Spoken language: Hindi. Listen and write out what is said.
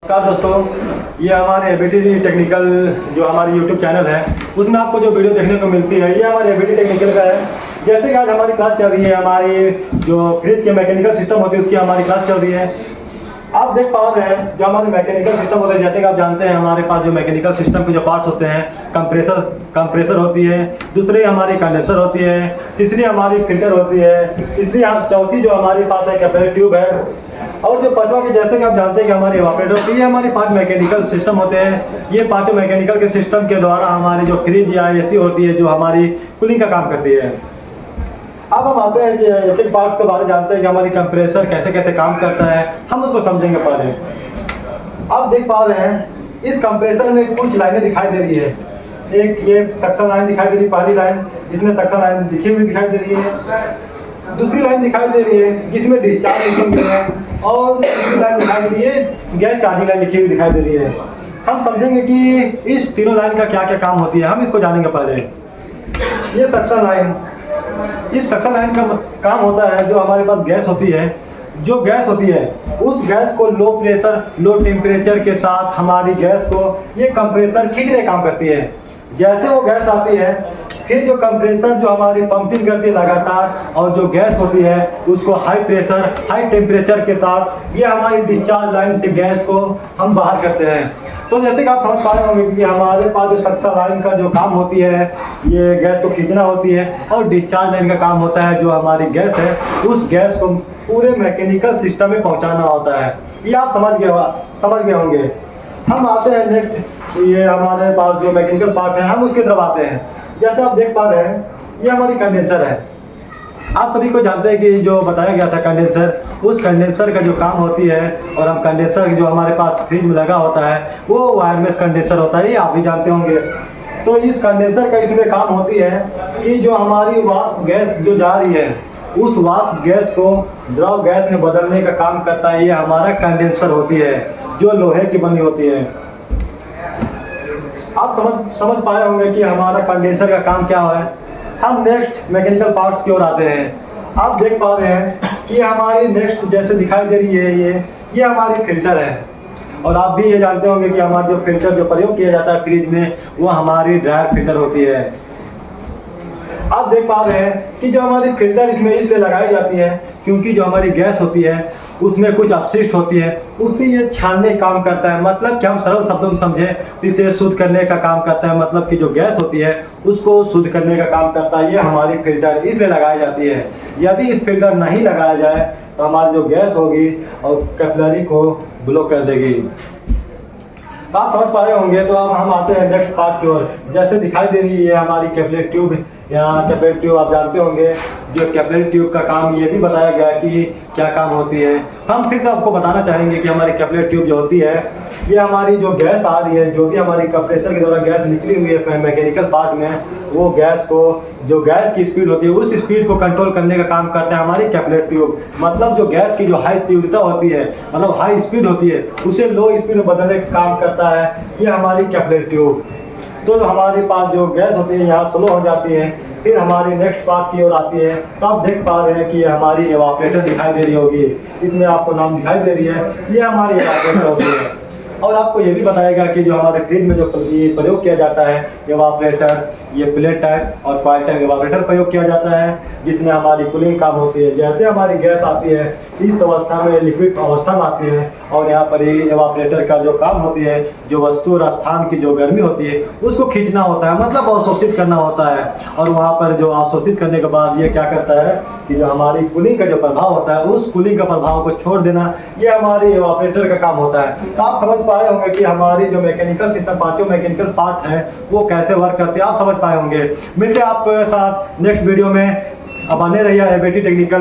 नमस्कार दोस्तों, ये हमारे एबीटी टेक्निकल जो हमारी यूट्यूब चैनल है उसमें आपको जो वीडियो देखने को मिलती है ये हमारे एबीटी टेक्निकल का है। जैसे कि आज हमारी क्लास चल रही है, हमारी जो फ्रिज के मैकेनिकल सिस्टम होती है उसकी हमारी क्लास चल रही है। आप देख पा रहे हैं जो हमारे मैकेनिकल सिस्टम होते हैं, जैसे कि आप जानते हैं हमारे पास जो मैकेनिकल सिस्टम के जो पार्ट्स होते हैं, कंप्रेसर होती है, दूसरी हमारी कंडेंसर होती है, तीसरी हमारी फिल्टर होती है, चौथी जो हमारे पास है कैपिलरी ट्यूब है, और जो पांचवा के जैसे कि आप जानते हैं कि हमारे इवापोरेटर होती है। ये हमारे 5 मैकेनिकल सिस्टम होते हैं। ये 5 मैकेनिकल के सिस्टम के द्वारा हमारी जो फ्रिज या एसी होती है जो हमारी कूलिंग का काम करती है। अब हम आते हैं कि एक एक पार्ट्स के बारे में जानते हैं कि हमारी कंप्रेसर कैसे कैसे काम करता है, हम उसको समझेंगे पहले। आप देख पा रहे हैं इस कंप्रेसर में कुछ लाइनें दिखाई दे रही है। एक ये सक्शन लाइन दिखाई दे रही है, पहली लाइन इसमें सक्शन लाइन लिखी हुई दिखाई दे रही है। दूसरी लाइन दिखाई दे रही है जिसमें डिस्चार्ज लिखी हुई है, और तीसरी लाइन दिखाई दे रही है गैस चार्जिंग लाइन लिखी हुई दिखाई दे रही है। हम समझेंगे कि इस तीनों लाइन का क्या क्या काम होती है, हम इसको जानेंगे पहले। ये सक्शन लाइन, इस सक्शन लाइन का काम होता है जो हमारे पास गैस होती है, जो गैस होती है उस गैस को लो प्रेशर लो टेम्परेचर के साथ हमारी गैस को ये कंप्रेसर खींचने काम करती है। जैसे वो गैस आती है फिर जो कंप्रेसर जो हमारी पंपिंग करती है लगातार, और जो गैस होती है उसको हाई प्रेशर हाई टेम्परेचर के साथ ये हमारी डिस्चार्ज लाइन से गैस को हम बाहर करते हैं। तो जैसे कि आप समझ पा रहे होंगे कि हमारे पास जो सक्शन लाइन का जो काम होती है ये गैस को खींचना होती है, और डिस्चार्ज लाइन का काम होता है जो हमारी गैस है उस गैस को पूरे मैकेनिकल सिस्टम में पहुंचाना होता है। ये आप समझ गए होंगे। हम आते हैं नेक्स्ट, ये हमारे पास जो मैकेनिकल पार्ट है हम उसकी तरफ आते हैं। जैसे आप देख पा रहे हैं ये हमारी कंडेंसर है। आप सभी को जानते हैं कि जो बताया गया था कंडेंसर, उस कंडेंसर का जो काम होती है, और हम कंडेंसर जो हमारे पास फ्रिज में लगा होता है वो वायरलेस कंडेंसर होता है, ये आप भी जानते होंगे। तो इस कंडेंसर का इसमें काम होती है कि जो हमारी वाष्प गैस जो जा रही है उस वाष्प गैस को द्रव गैस में बदलने का काम करता है, ये हमारा कंडेंसर होती है जो लोहे की बनी होती है। आप समझ पाए होंगे कि हमारा कंडेंसर का काम क्या है। हम नेक्स्ट मैकेनिकल पार्ट्स की ओर आते हैं। आप देख पा रहे हैं कि हमारी नेक्स्ट जैसे दिखाई दे रही है ये हमारी फिल्टर है, और आप भी ये जानते होंगे कि हमारा जो फिल्टर जो प्रयोग किया जाता है फ्रिज में वो हमारी ड्रायर फिल्टर होती है। आप देख पा रहे हैं कि जो हमारी फिल्टर इसमें इसलिए लगाई जाती है क्योंकि जो हमारी गैस होती है उसमें कुछ अपशिष्ट होती है, उससे ये छानने का काम करता है। मतलब कि हम सरल शब्दों में समझें तो इसे शुद्ध करने का काम करता है। मतलब कि जो गैस होती है उसको शुद्ध करने का काम करता है ये हमारी फिल्टर, इसलिए लगाई जाती है। यदि इस फिल्टर नहीं लगाया जाए तो हमारी जो गैस होगी और कैपिलरी को ब्लॉक कर देगी। आप समझ पा रहे होंगे। तो अब हम आते हैं नेक्स्ट पार्ट की ओर। जैसे दिखाई दे रही है हमारी कैपिलरी ट्यूब, यहाँ कैपिलरी ट्यूब आप जानते होंगे। जो कैपिलरी ट्यूब का काम ये भी बताया गया कि क्या काम होती है। हम फिर से आपको बताना चाहेंगे कि हमारी कैपिलरी ट्यूब जो होती है ये हमारी जो गैस आ रही है, जो भी हमारी कंप्रेसर के द्वारा गैस निकली हुई है मैकेनिकल पार्ट में, वो गैस को जो गैस की स्पीड होती है उस स्पीड को कंट्रोल करने का काम करता है हमारी कैपिलरी ट्यूब। मतलब जो गैस की जो हाई तीव्रता होती है, मतलब हाई स्पीड होती है, उसे लो स्पीड में बदलने का काम करता है ये हमारी कैपिलरी ट्यूब। तो हमारे पास जो गैस होती है यहाँ स्लो हो जाती है। फिर हमारी नेक्स्ट पार्ट की ओर आती है। तो आप देख पा रहे हैं कि हमारी इवापोरेटर दिखाई दे रही होगी, इसमें आपको नाम दिखाई दे रही है, ये हमारी इवापोरेटर होती है। और आपको ये भी बताएगा कि जो हमारे फ्रिज में जो प्रयोग किया जाता है इवापोरेटर, ये प्लेट टाइप और कॉइल टाइप इवापोरेटर प्रयोग किया जाता है जिसमें हमारी कूलिंग काम होती है। जैसे हमारी गैस आती है इस अवस्था में लिक्विड अवस्था में आती है, और यहाँ पर ये इवापोरेटर का जो काम होती है जो वस्तु और स्थान की जो गर्मी होती है उसको खींचना होता है, मतलब अवशोषित करना होता है। और वहाँ पर जो अवशोषित करने के बाद ये क्या करता है कि जो हमारी कूलिंग का जो प्रभाव होता है उस कूलिंग का प्रभाव को छोड़ देना, ये हमारी इवापोरेटर का काम होता है। तो आप समझ पाए होंगे कि हमारी जो मैकेनिकल सिस्टम 5 मैकेनिकल पार्ट है वो कैसे वर्क करते हैं, आप समझ पाए होंगे। मिलते हैं आपके साथ नेक्स्ट वीडियो में। अब बने रहिए एबीटी टेक्निकल।